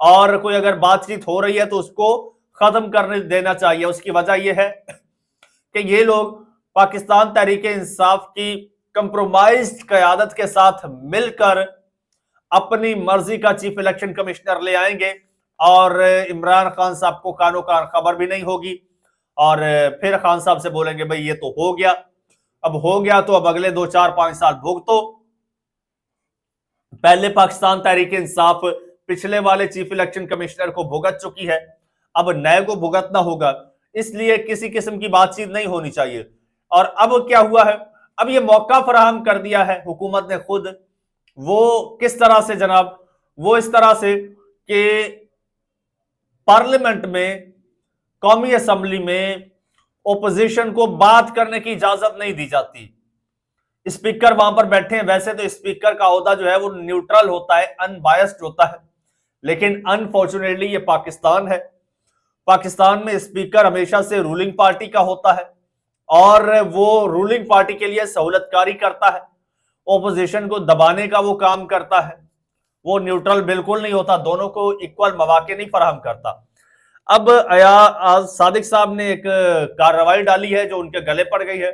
اور کوئی اگر بات چیت ہو رہی ہے تو اس کو ختم کرنے دینا چاہیے. اس کی وجہ یہ ہے کہ یہ لوگ پاکستان تحریک انصاف کی کمپرومائزڈ قیادت کے ساتھ مل کر اپنی مرضی کا چیف الیکشن کمشنر لے آئیں گے اور عمران خان صاحب کو کانوں کان خبر بھی نہیں ہوگی, اور پھر خان صاحب سے بولیں گے بھئی یہ تو ہو گیا, اب ہو گیا تو اب اگلے 2-4-5 سال بھگتو. پہلے پاکستان تحریک انصاف پچھلے والے چیف الیکشن کمشنر کو بھگت چکی ہے, اب نئے کو بھگتنا ہوگا, اس لیے کسی قسم کی بات چیت نہیں ہونی چاہیے. اور اب کیا ہوا ہے, اب یہ موقع فراہم کر دیا ہے حکومت نے خود. وہ کس طرح سے جناب, وہ اس طرح سے کہ پارلیمنٹ میں, قومی اسمبلی میں اپوزیشن کو بات کرنے کی اجازت نہیں دی جاتی. اسپیکر وہاں پر بیٹھے ہیں, ویسے تو اسپیکر کا عہدہ جو ہے وہ نیوٹرل ہوتا ہے, ان بائسڈ ہوتا ہے, لیکن انفارچونیٹلی یہ پاکستان ہے. پاکستان میں اسپیکر ہمیشہ سے رولنگ پارٹی کا ہوتا ہے اور وہ رولنگ پارٹی کے لیے سہولت کاری کرتا ہے, اپوزیشن کو دبانے کا وہ کام کرتا ہے. وہ نیوٹرل بالکل نہیں ہوتا, دونوں کو ایکول مواقع نہیں فراہم کرتا. اب صادق صاحب نے ایک کارروائی ڈالی ہے جو ان کے گلے پڑ گئی ہے,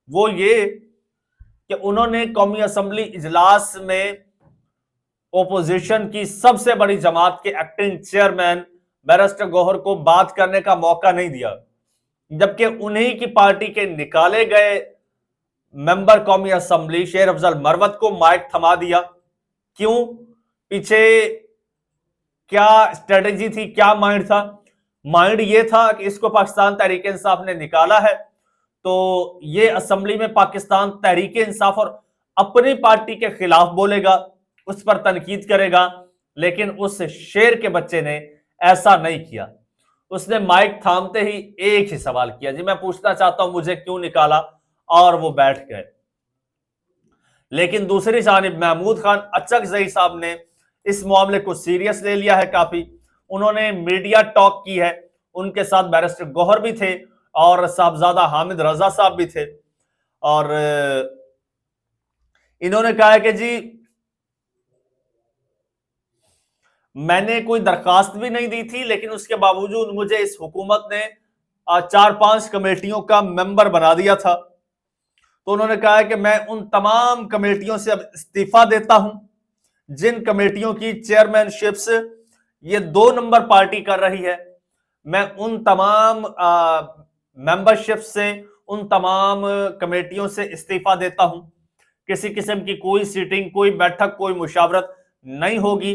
وہ یہ کہ انہوں نے قومی اسمبلی اجلاس میں اپوزیشن کی سب سے بڑی جماعت کے ایکٹنگ چیئرمین بیرسٹر گوہر کو بات کرنے کا موقع نہیں دیا, جبکہ انہی کی پارٹی کے نکالے گئے ممبر قومی اسمبلی شیر افضل مروت کو مائک تھما دیا. کیوں؟ پیچھے کیا اسٹریٹجی تھی, کیا مائنڈ تھا؟ مائنڈ یہ تھا کہ اس کو پاکستان تحریک انصاف نے نکالا ہے تو یہ اسمبلی میں پاکستان تحریک انصاف اور اپنی پارٹی کے خلاف بولے گا, اس پر تنقید کرے گا. لیکن اس شیر کے بچے نے ایسا نہیں کیا, اس نے مائک تھامتے ہی ایک ہی سوال کیا, جی میں پوچھنا چاہتا ہوں مجھے کیوں نکالا, اور وہ بیٹھ گئے. لیکن دوسری جانب محمود خان اچکزئی صاحب نے اس معاملے کو سیریس لے لیا ہے کافی. انہوں نے میڈیا ٹاک کی ہے, ان کے ساتھ بیرسٹر گوہر بھی تھے اور صاحبزادہ حامد رضا صاحب بھی تھے, اور انہوں نے کہا ہے کہ جی میں نے کوئی درخواست بھی نہیں دی تھی, لیکن اس کے باوجود مجھے اس حکومت نے 4-5 کمیٹیوں کا ممبر بنا دیا تھا. تو انہوں نے کہا ہے کہ میں ان تمام کمیٹیوں سے اب استعفیٰ دیتا ہوں جن کمیٹیوں کی چیئرمین شپس یہ 2 نمبر پارٹی کر رہی ہے. میں ان تمام ممبرشپ سے, ان تمام کمیٹیوں سے استعفیٰ دیتا ہوں. کسی قسم کی کوئی سیٹنگ, کوئی بیٹھک, کوئی مشاورت نہیں ہوگی,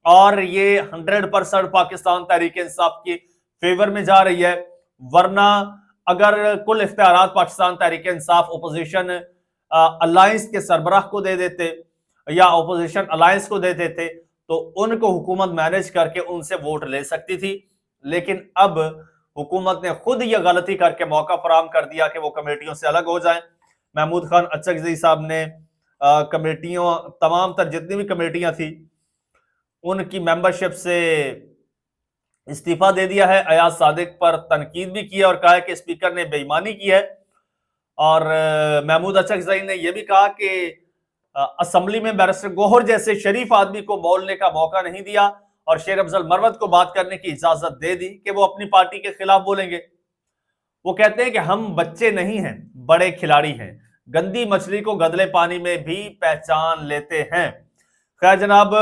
اور یہ 100% پاکستان تحریک انصاف کے فیور میں جا رہی ہے. ورنہ اگر کل اختیارات پاکستان تحریک انصاف اپوزیشن الائنس کے سربراہ کو دے دیتے یا اپوزیشن الائنس کو دے دیتے تو ان کو حکومت مینج کر کے ان سے ووٹ لے سکتی تھی. لیکن اب حکومت نے خود یہ غلطی کر کے موقع فراہم کر دیا کہ وہ کمیٹیوں سے الگ ہو جائیں. محمود خان اچکزئی صاحب نے کمیٹیوں, تمام تر جتنی بھی کمیٹیاں تھی ان کی ممبرشپ سے استعفیٰ دے دیا ہے. ایاز صادق پر تنقید بھی کی ہے اور کہا ہے کہ اسپیکر نے بے ایمانی کی ہے. اور محمود اچکزئی نے یہ بھی کہا کہ اسمبلی میں بیرسٹر گوہر جیسے شریف آدمی کو بولنے کا موقع نہیں دیا اور شیر افضل مروت کو بات کرنے کی اجازت دے دی کہ وہ اپنی پارٹی کے خلاف بولیں گے. وہ کہتے ہیں کہ ہم بچے نہیں ہیں, بڑے کھلاڑی ہیں, گندی مچھلی کو گدلے پانی میں بھی پہچان لیتے ہیں. خیر جناب,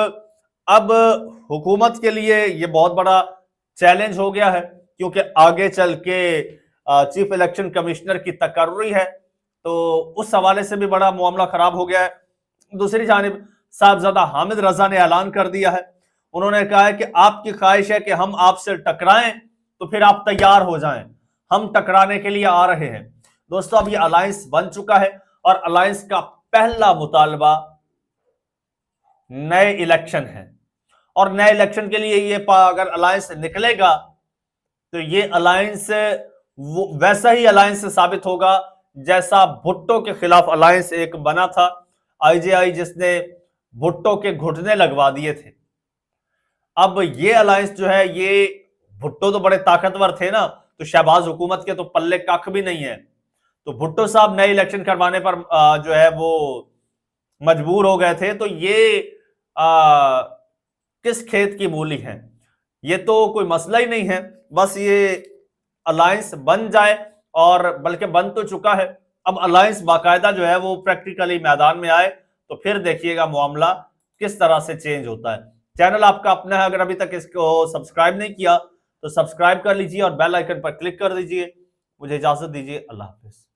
اب حکومت کے لیے یہ بہت بڑا چیلنج ہو گیا ہے, کیونکہ آگے چل کے چیف الیکشن کمشنر کی تقرری ہے, تو اس حوالے سے بھی بڑا معاملہ خراب ہو گیا ہے. دوسری جانب صاحبزادہ حامد رضا نے اعلان کر دیا ہے, انہوں نے کہا ہے کہ آپ کی خواہش ہے کہ ہم آپ سے ٹکرائیں تو پھر آپ تیار ہو جائیں, ہم ٹکرانے کے لیے آ رہے ہیں. دوستو اب یہ الائنس بن چکا ہے اور الائنس کا پہلا مطالبہ نئے الیکشن ہے, اور نئے الیکشن کے لیے یہ اگر الائنس نکلے گا تو یہ الائنس ویسا ہی الائنس ثابت ہوگا جیسا بھٹو کے خلاف الائنس ایک بنا تھا, آئی جے آئی, جس نے بھٹو کے گھٹنے لگوا دیے تھے. اب یہ الائنس جو ہے, یہ بھٹو تو بڑے طاقتور تھے نا, تو شہباز حکومت کے تو پلے کاکھ بھی نہیں ہے, تو بھٹو صاحب نئے الیکشن کروانے پر جو ہے وہ مجبور ہو گئے تھے. تو یہ کس کھیت کی مولی ہے, یہ تو کوئی مسئلہ ہی نہیں ہے، بس یہ الائنس بن جائے، اور بلکہ بن تو چکا ہے، اب الائنس باقاعدہ جو ہے وہ پریکٹیکلی میدان میں آئے تو پھر دیکھیے گا معاملہ کس طرح سے چینج ہوتا ہے۔ چینل آپ کا اپنا ہے، اگر ابھی تک اس کو سبسکرائب نہیں کیا تو سبسکرائب کر لیجئے اور بیل آئیکن پر کلک کر دیجئے۔ مجھے اجازت دیجئے، اللہ حافظ۔